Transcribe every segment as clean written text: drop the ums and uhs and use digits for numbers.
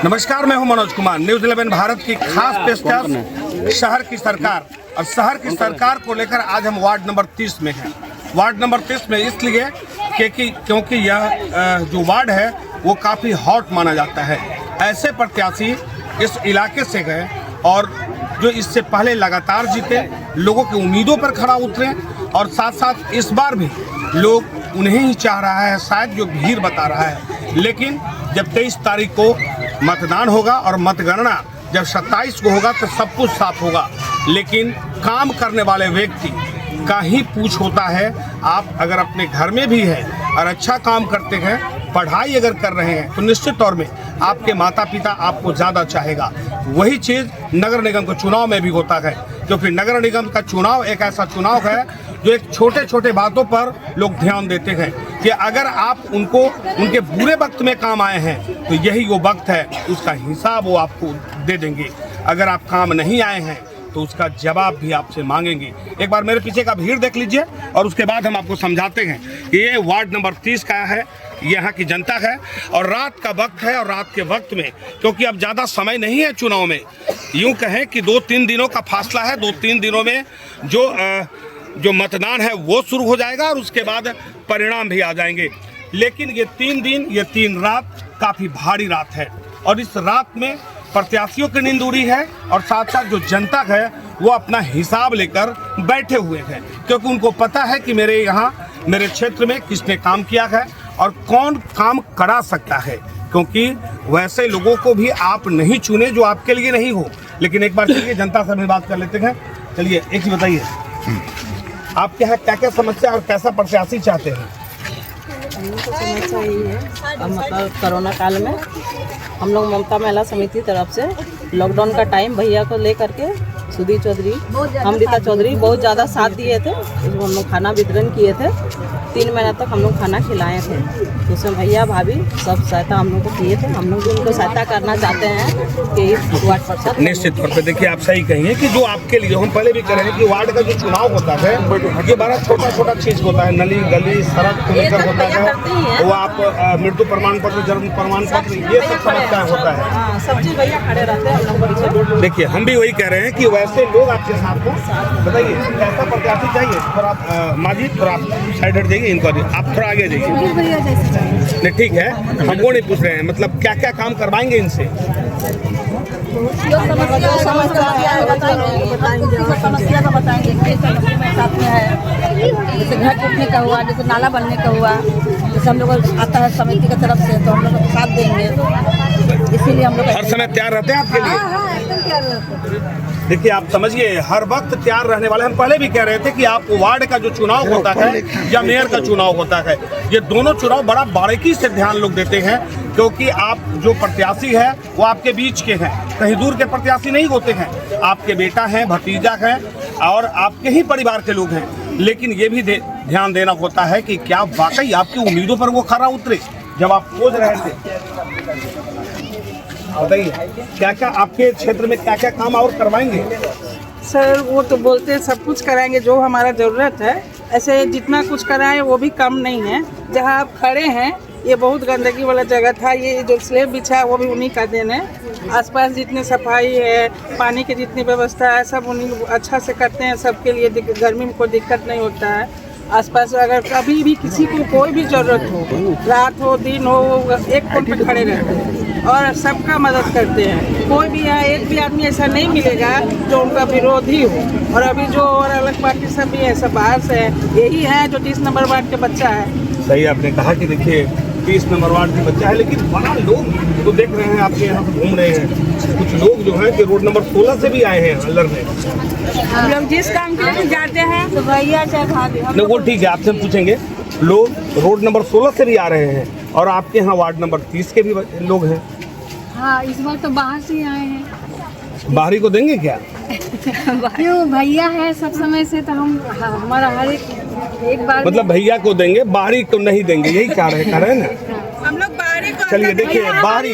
नमस्कार, मैं हूं मनोज कुमार। न्यूज़ 11 भारत की खास पेशकश शहर की सरकार। और शहर की सरकार को लेकर आज हम वार्ड नंबर 30 में हैं। वार्ड नंबर 30 में इसलिए क्योंकि यह जो वार्ड है वो काफ़ी हॉट माना जाता है। ऐसे प्रत्याशी इस इलाके से गए और जो इससे पहले लगातार जीते, लोगों की उम्मीदों पर खरा उतरे और साथ साथ इस बार भी लोग उन्हें ही चाह रहा है, शायद जो भीड़ बता रहा है। लेकिन जब 23 तारीख को मतदान होगा और मतगणना जब 27 को होगा तो सब कुछ साफ होगा। लेकिन काम करने वाले व्यक्ति का ही पूछ होता है। आप अगर अपने घर में भी है और अच्छा काम करते हैं, पढ़ाई अगर कर रहे हैं, तो निश्चित तौर में आपके माता पिता आपको ज़्यादा चाहेगा। वही चीज़ नगर निगम के चुनाव में भी होता है, क्योंकि नगर निगम का चुनाव एक ऐसा चुनाव है जो एक छोटे छोटे बातों पर लोग ध्यान देते हैं कि अगर आप उनको उनके बुरे वक्त में काम आए हैं तो यही वो वक्त है, उसका हिसाब वो आपको दे देंगे। अगर आप काम नहीं आए हैं तो उसका जवाब भी आपसे मांगेंगे। एक बार मेरे पीछे का भीड़ देख लीजिए और उसके बाद हम आपको समझाते हैं कि ये वार्ड नंबर 30 का है, यहाँ की जनता है और रात का वक्त है। और रात के वक्त में क्योंकि अब ज़्यादा समय नहीं है चुनाव में, यूँ कहें कि 2-3 दिनों का फासला है। 2-3 दिनों में जो मतदान है वो शुरू हो जाएगा और उसके बाद परिणाम भी आ जाएंगे। लेकिन ये 3 दिन, ये 3 रात काफ़ी भारी रात है और इस रात में प्रत्याशियों की नींद उड़ी है और साथ साथ जो जनता है वो अपना हिसाब लेकर बैठे हुए हैं, क्योंकि उनको पता है कि मेरे यहाँ मेरे क्षेत्र में किसने काम किया है और कौन काम करा सकता है। क्योंकि वैसे लोगों को भी आप नहीं चुने जो आपके लिए नहीं हो। लेकिन एक बार चलिए जनता से भी बात कर लेते हैं। चलिए एक ही बताइए, आपके यहाँ क्या क्या समस्या और कैसा प्रत्याशी चाहते हैं? तो समस्या यही है, अब मतलब कोरोना काल में हम लोग ममता महिला समिति तरफ से लॉकडाउन का टाइम भैया को लेकर के सुधीर चौधरी, अमृता चौधरी बहुत ज़्यादा साथ दिए थे। उसमें हम लोग खाना वितरण किए थे, 3 महीना तक हम लोग खाना खिलाए थे। तो उसमें भैया भाभी सब सहायता हम लोग को किए थे। हम लोग भी उनको सहायता करना चाहते हैं कि इस वार्ड पर निश्चित तौर पे देखिए, आप सही कहिए कि जो आपके लिए हम पहले भी कह रहे हैं कि वार्ड का जो चुनाव होता है ये बड़ा छोटा छोटा चीज़ होता है। नली गली सड़क को लेकर होता है, वो आप मृत्यु प्रमाण पत्र, जन्म प्रमाण पत्र, ये सब समस्याएं होता है। सब चीज़ भैया खड़े रहते हैं हम लोग। देखिए हम भी वही कह रहे हैं कि वैसे लोग आपके साथ को बताइए कैसा प्रत्याशी चाहिए। थोड़ा आप माजी थोड़ा आप साइड हट जाइए, इनको आप थोड़ा आगे जाइए। नहीं ठीक है, हम वो नहीं पूछ रहे हैं, मतलब क्या क्या काम करवाएंगे इनसे? समस्या का बताएंगे, साथ में है जैसे घर टूटने का हुआ, जैसे नाला बनने का हुआ, जैसे हम लोग आता है समिति की तरफ से तो हम लोग साथ देंगे। इसीलिए हम लोग हर समय तैयार रहते हैं आपके लिए। देखिए आप समझिए, हर वक्त तैयार रहने वाले। हम पहले भी कह रहे थे कि आप वार्ड का जो चुनाव होता है या मेयर का चुनाव होता है, ये दोनों चुनाव बड़ा बारीकी से ध्यान लोग देते हैं, क्योंकि आप जो प्रत्याशी है वो आपके बीच के हैं, कहीं दूर के प्रत्याशी नहीं होते हैं। आपके बेटा हैं, भतीजा हैं और आपके ही परिवार के लोग हैं। लेकिन ये भी ध्यान देना होता है कि क्या वाकई आपकी उम्मीदों पर वो खरा उतरे जब आप खोज रहे थे। बताइए क्या क्या आपके क्षेत्र में क्या क्या काम और करवाएंगे? सर वो तो बोलते हैं सब कुछ कराएंगे जो हमारा ज़रूरत है। ऐसे जितना कुछ कराएं वो भी कम नहीं है। जहां आप खड़े हैं ये बहुत गंदगी वाला जगह था, ये जो स्लेब बिछा है वो भी उन्हीं का देन है। आसपास जितनी सफाई है, पानी की जितनी व्यवस्था है, सब उन्हीं अच्छा से करते हैं। सबके लिए गर्मी में कोई दिक्कत नहीं होता है। आसपास अगर कभी भी किसी को कोई भी ज़रूरत हो, रात हो दिन हो, एक फोन पर खड़े रहते हैं और सबका मदद करते हैं। कोई भी है, एक भी आदमी ऐसा नहीं मिलेगा जो उनका विरोधी हो। और अभी जो और अलग पार्टी सब भी है, सब बाहर से है। यही है जो 30 नंबर वार्ड के बच्चा है। सही आपने कहा कि देखिए 30 नंबर वार्ड के बच्चा है, लेकिन बड़ा लोग तो देख रहे हैं आपके यहाँ घूम रहे हैं। कुछ लोग जो हैं कि रोड नंबर 16 से भी आए हैं अल्लर में। हम लोग जिस काम के लिए जाते हैं तो भैया चाहे भाभी, नहीं वो ठीक है, आपसे पूछेंगे। लोग रोड नंबर 16 से भी आ रहे हैं और आपके यहाँ वार्ड नंबर 30 के भी लोग हैं। हाँ, इस बार तो बाहर से आए हैं। बाहरी को देंगे क्या? क्यों, भैया है सब समय से, तो हम हमारा हर एक बार मतलब भैया को देंगे, बाहरी को नहीं देंगे, यही कह रहे हैं ना। हम लोग बाहरी को। चलिए देखिए, बाहरी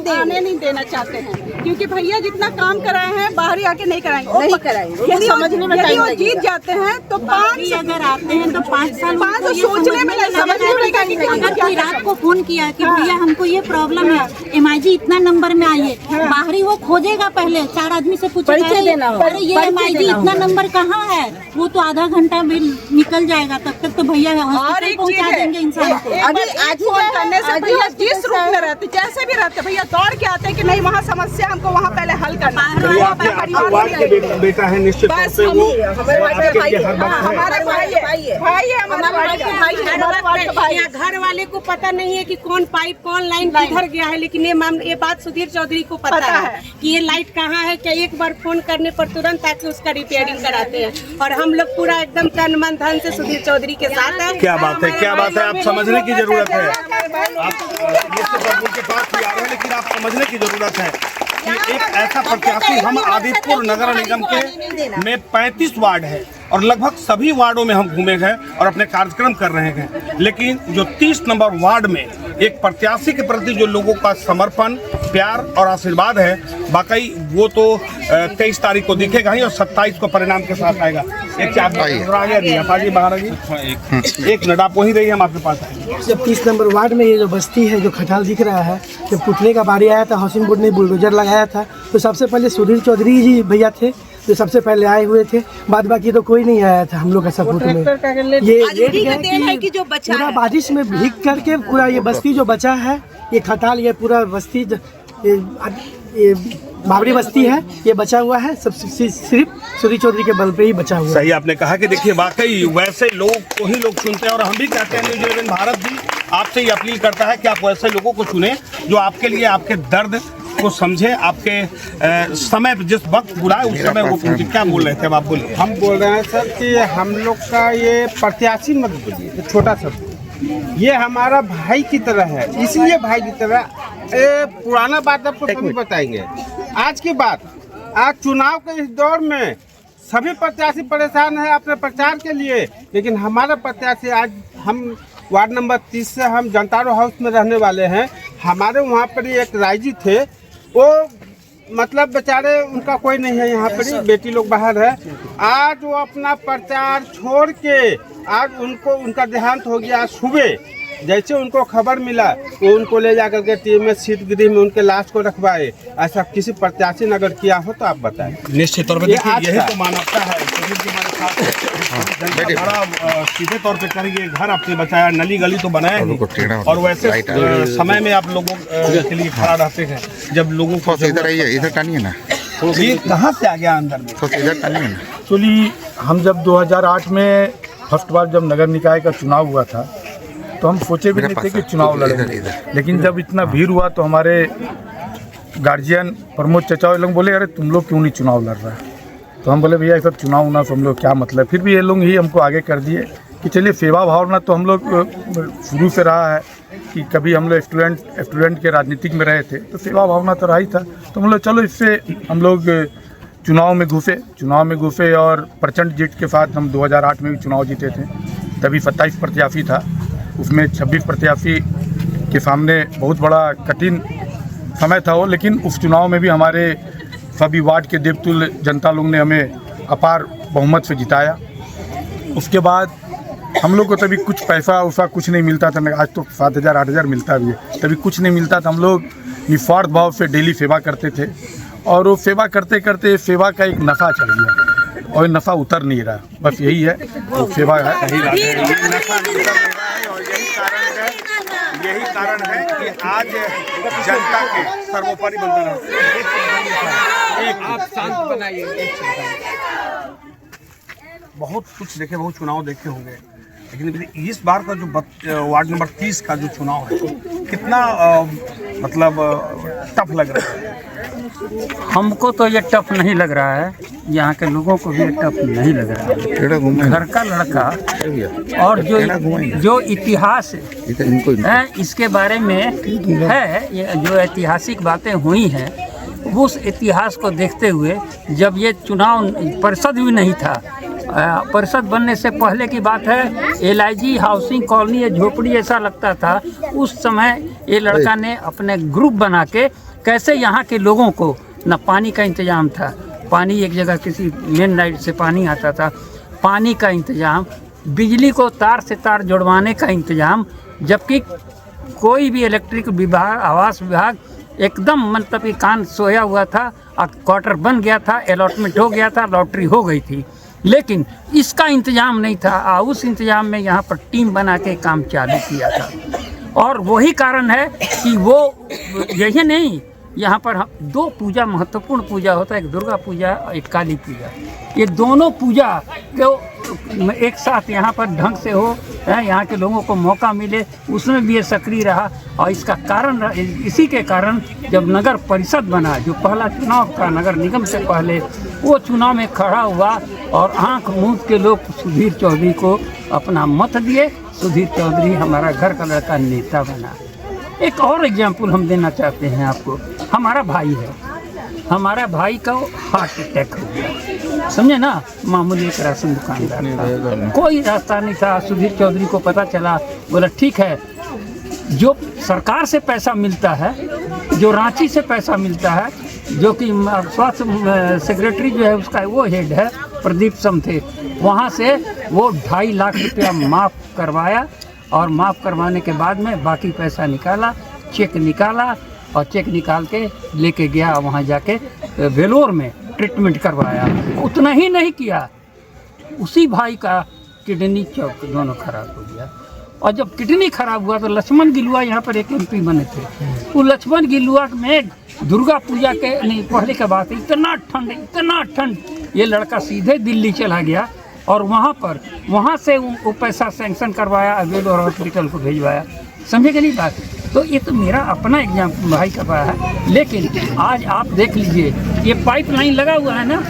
आने नहीं देना चाहते हैं, क्योंकि भैया जितना काम कराए हैं बाहर आके नहीं कराएंगे, नहीं कराएंगे। यदि समझने में यदि वो जीत जाते हैं तो 5 अगर आते हैं तो 5 साल 5 सोचने में नहीं, समझने में नहीं कि अगर कोई रात को फोन किया कि भैया हमको ये प्रॉब्लम है, MIG इतना नंबर में आइए, बाहरी वो खोजेगा, पहले 4 आदमी से पूछेगा अरे ये MIG इतना नंबर कहाँ है, वो तो आधा घंटा भी निकल जाएगा, तब तक तो भैया हॉस्पिटल पहुँचा देंगे इंसान को। अभी आज फोन करने से भैया जिस रूप में रहते जैसे भी रहते भैया दौड़ के आते हैं कि नहीं वहाँ समस्या हमको वहाँ पहले हल करना है। बेटा है निश्चित तौर पे वो हमारे भाई है घर वाले को पता नहीं है कि कौन पाइप कौन लाइन किधर गया है, लेकिन ये बात सुधीर चौधरी को पता है कि ये लाइट कहाँ है, क्या एक बार फोन करने पर तुरंत आके उसका रिपेयरिंग कराते हैं, और हम लोग पूरा एकदम तन मन धन से सुधीर चौधरी के साथ है। क्या बात है, क्या बात है, आप समझने की जरूरत है। आप ये सब उनके पास भी आ रहे हैं, लेकिन आप समझने की जरूरत है कि एक ऐसा प्रत्याशी हम आदिपुर नगर निगम के में 35 वार्ड है और लगभग सभी वार्डों में हम घूमे गए और अपने कार्यक्रम कर रहे हैं, लेकिन जो 30 नंबर वार्ड में एक प्रत्याशी के प्रति जो लोगों का समर्पण, प्यार और आशीर्वाद है, वाकई वो तो 23 तारीख को दिखेगा ही और 27 को परिणाम के साथ आएगा। एक एक मिनट आप वहीं रहिए, हम आपके पास आएंगे। जब 30 नंबर वार्ड में ये जो बस्ती है, जो खटाल दिख रहा है, जब पुतले का बारी आया था, हाउसिंग बोर्ड ने बुलडोजर लगाया था, तो सबसे पहले सुधीर चौधरी जी भैया थे जो सबसे पहले आए हुए थे, बाद बाकी तो कोई नहीं आया था हम लोग का सपोर्ट में। ये जो बचा पूरा बारिश में भीग करके पूरा ये बस्ती जो बचा है, ये खटाल, ये पूरा बस्ती, ये बाबरी बस्ती है, ये बचा हुआ है सब सिर्फ सुधीर चौधरी के बल पे ही बचा हुआ है। सही आपने कहा कि देखिए वाकई वैसे लोग को ही लोग चुनते हैं, और हम भी कहते हैं न्यूज़ 11 भारत भी आपसे ही अपील करता है कि आप वैसे लोगों को चुने जो आपके लिए आपके दर्द को समझे, आपके समय जिस वक्त बुलाए उस समय वो पहुंचे। क्या बोल रहे थे अब आप बोलिए। हम बोल रहे हैं सर कि हम लोग का ये प्रत्याशी मत बोलिए, तो छोटा सा ये हमारा भाई की तरह है, इसलिए भाई की तरह पुराना बात आपको सभी बताएंगे। आज की बात, आज चुनाव के इस दौर में सभी प्रत्याशी परेशान है अपने प्रचार के लिए, लेकिन हमारा प्रत्याशी आज हम वार्ड नंबर 30 से हम जनतारो हाउस में रहने वाले हैं। हमारे वहाँ पर एक रायजी थे, वो मतलब बेचारे उनका कोई नहीं है यहाँ पर, बेटी लोग बाहर है। आज वो अपना प्रचार छोड़ के आज उनका देहांत हो गया। सुबह जैसे उनको खबर मिला वो उनको ले जाकर के TMS शीत गृह में उनके लाश को रखवाए। ऐसा किसी प्रत्याशी ने अगर किया हो तो आप बताएं। निश्चित तौर पर देखिए यही तो मानवता है। बड़ा सीधे तौर पे करेंगे, घर आपने बचाया, नली गली तो बनाया नहीं, और वैसे समय में आप लोगों के लिए खड़ा रहते हैं जब लोगों को इधर टानिए ना, ये कहाँ से आ गया अंदर में, इधर टानिए ना। एक्चुअली हम जब 2008 में फर्स्ट बार जब नगर निकाय का चुनाव हुआ था तो हम सोचे भी नहीं थे कि चुनाव लड़ेंगे, लेकिन जब इतना भीड़ हुआ तो हमारे गार्जियन प्रमोद चचा लोग बोले अरे तुम लोग क्यों नहीं चुनाव लड़ रहे हैं। तो हम बोले भैया ये सब चुनाव होना तो हम लोग क्या मतलब। फिर भी ये लोग ही हमको आगे कर दिए कि चलिए सेवा भावना तो हम लोग शुरू से रहा है कि कभी हम लोग स्टूडेंट के राजनीतिक में रहे थे तो सेवा भावना तो रहा ही था। तो हम लोग चलो इससे हम लोग चुनाव में घुसे और प्रचंड जीत के साथ हम 2008 में भी चुनाव जीते थे। तभी 27 प्रत्याशी था, उसमें 26 प्रत्याशी के सामने बहुत बड़ा कठिन समय था वो, लेकिन उस चुनाव में भी हमारे सभी वार्ड के देवतुल्य जनता लोग ने हमें अपार बहुमत से जिताया। उसके बाद हम लोग को तभी कुछ पैसा उसा कुछ नहीं मिलता था, आज तो 7,000-8,000 मिलता भी है, तभी कुछ नहीं मिलता था। हम लोग निस्वार्थ भाव से डेली सेवा करते थे और वो सेवा करते करते सेवा का एक नशा चढ़ गया और नशा उतर नहीं रहा। बस यही है वो सेवा है। यही कारण है कि आज जनता के सर्वोपरि बंधन आप शांत बनाइए। बहुत कुछ देखे, बहुत चुनाव देखे होंगे, लेकिन इस बार का जो वार्ड नंबर 30 का जो चुनाव है कितना मतलब टफ लग रहा है। हमको तो ये टफ नहीं लग रहा है, यहाँ के लोगों को भी टफ नहीं लग रहा है। घर का लड़का और जो इतिहास है इसके बारे में है, जो ऐतिहासिक बातें हुई हैं उस इतिहास को देखते हुए जब ये चुनाव परिषद भी नहीं था परिषद बनने से पहले की बात है, LIG हाउसिंग कॉलोनी या झोपड़ी ऐसा लगता था। उस समय ये लड़का ने अपने ग्रुप बना के कैसे यहाँ के लोगों को, न पानी का इंतज़ाम था, पानी एक जगह किसी मेन लाइट से पानी आता था, पानी का इंतज़ाम, बिजली को तार से तार जुड़वाने का इंतज़ाम, जबकि कोई भी इलेक्ट्रिक विभाग, आवास विभाग एकदम मतलब कि कान सोया हुआ था। क्वार्टर बन गया था, अलॉटमेंट हो गया था, लॉटरी हो गई थी, लेकिन इसका इंतज़ाम नहीं था। उस इंतज़ाम में यहाँ पर टीम बना के काम चालू किया था, और वही कारण है कि वो यही नहीं, यहाँ पर दो पूजा, महत्वपूर्ण पूजा होता है, एक दुर्गा पूजा, एक काली पूजा। ये दोनों पूजा को एक साथ यहाँ पर ढंग से हो, यहाँ के लोगों को मौका मिले, उसमें भी ये सक्रिय रहा। और इसका कारण, इसी के कारण जब नगर परिषद बना, जो पहला चुनाव था नगर निगम से पहले, वो चुनाव में खड़ा हुआ और आंख मूंद के लोग सुधीर चौधरी को अपना मत दिए। सुधीर चौधरी हमारा घर का लड़का नेता बना। एक और एग्जाम्पल हम देना चाहते हैं आपको। हमारा भाई है, हमारा भाई का हार्ट अटैक हो गया, समझे ना, मामूली एक राशन दुकानदार था, कोई रास्ता नहीं था। सुधीर चौधरी को पता चला, बोला ठीक है, जो सरकार से पैसा मिलता है, जो रांची से पैसा मिलता है, जो कि स्वास्थ्य सेक्रेटरी जो है उसका वो हेड है प्रदीप समथे, वहाँ से वो 2.5 लाख रुपया माफ़ करवाया, और माफ़ करवाने के बाद में बाकी पैसा निकाला, चेक निकाला, और चेक निकाल के लेके गया वहाँ जाके वेलोर में ट्रीटमेंट करवाया। उतना ही नहीं किया, उसी भाई का किडनी चौक दोनों खराब हो गया। और जब किडनी खराब हुआ तो लक्ष्मण गिलुआ यहाँ पर एक MP बने थे। वो लक्ष्मण गिलुआ में दुर्गा पूजा के नहीं पहले के बात, इतना ठंड, ये लड़का सीधे दिल्ली चला गया और वहाँ से वो पैसा सैंक्शन करवाया, वेलोर हॉस्पिटल को भेजवाया। समझे कि नहीं बात? तो ये तो मेरा अपना एग्जाम्पल भाई का पाया है। लेकिन आज आप देख लीजिए, ये पाइपलाइन लगा हुआ है ना,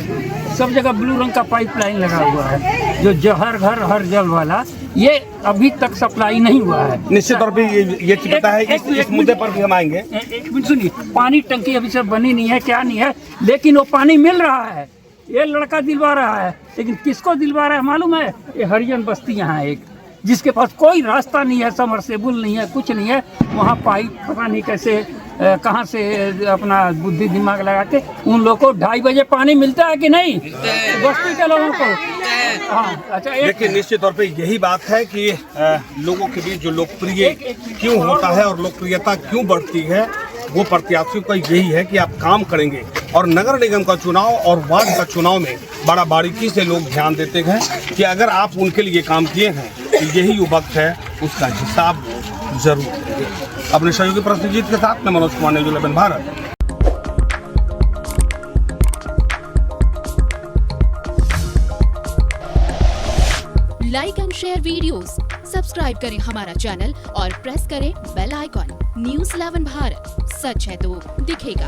सब जगह ब्लू रंग का पाइपलाइन लगा हुआ है, जो हर घर हर जल वाला, ये अभी तक सप्लाई नहीं हुआ है। निश्चित तौर पे ये पता है, इस मुद्दे पर भी हम आएंगे। एक मिनट सुनिए, पानी टंकी अभी सब बनी नहीं है, क्या नहीं है, लेकिन वो पानी मिल रहा है। ये लड़का दिलवा रहा है, लेकिन किसको दिलवा रहा है मालूम है? ये हरिजन बस्ती यहाँ है एक, जिसके पास कोई रास्ता नहीं है, समरसेबुल नहीं है, कुछ नहीं है, वहाँ पाइप पता नहीं कैसे कहाँ से अपना बुद्धि दिमाग लगा के उन लोगों को 2:30 बजे पानी मिलता है कि नहीं बस्ती के लोगों को? हाँ, अच्छा। लेकिन निश्चित तौर पे यही बात है कि लोगों के बीच जो लोकप्रिय क्यों होता है और लोकप्रियता क्यों बढ़ती है, वो प्रत्याशियों का यही है कि आप काम करेंगे। और नगर निगम का चुनाव और वार्ड का चुनाव में बड़ा बारीकी से लोग ध्यान देते हैं कि अगर आप उनके लिए काम किए हैं तो यही वो वक्त है उसका हिसाब जरूर देंगे। अपने सहयोगी प्रश्नजीत के साथ मैं Manoj Kumar, news 11 Bharat. Like and share videos, subscribe करें हमारा चैनल और प्रेस करें बेल आइकॉन। न्यूज़ 11 भारत, सच है तो दिखेगा।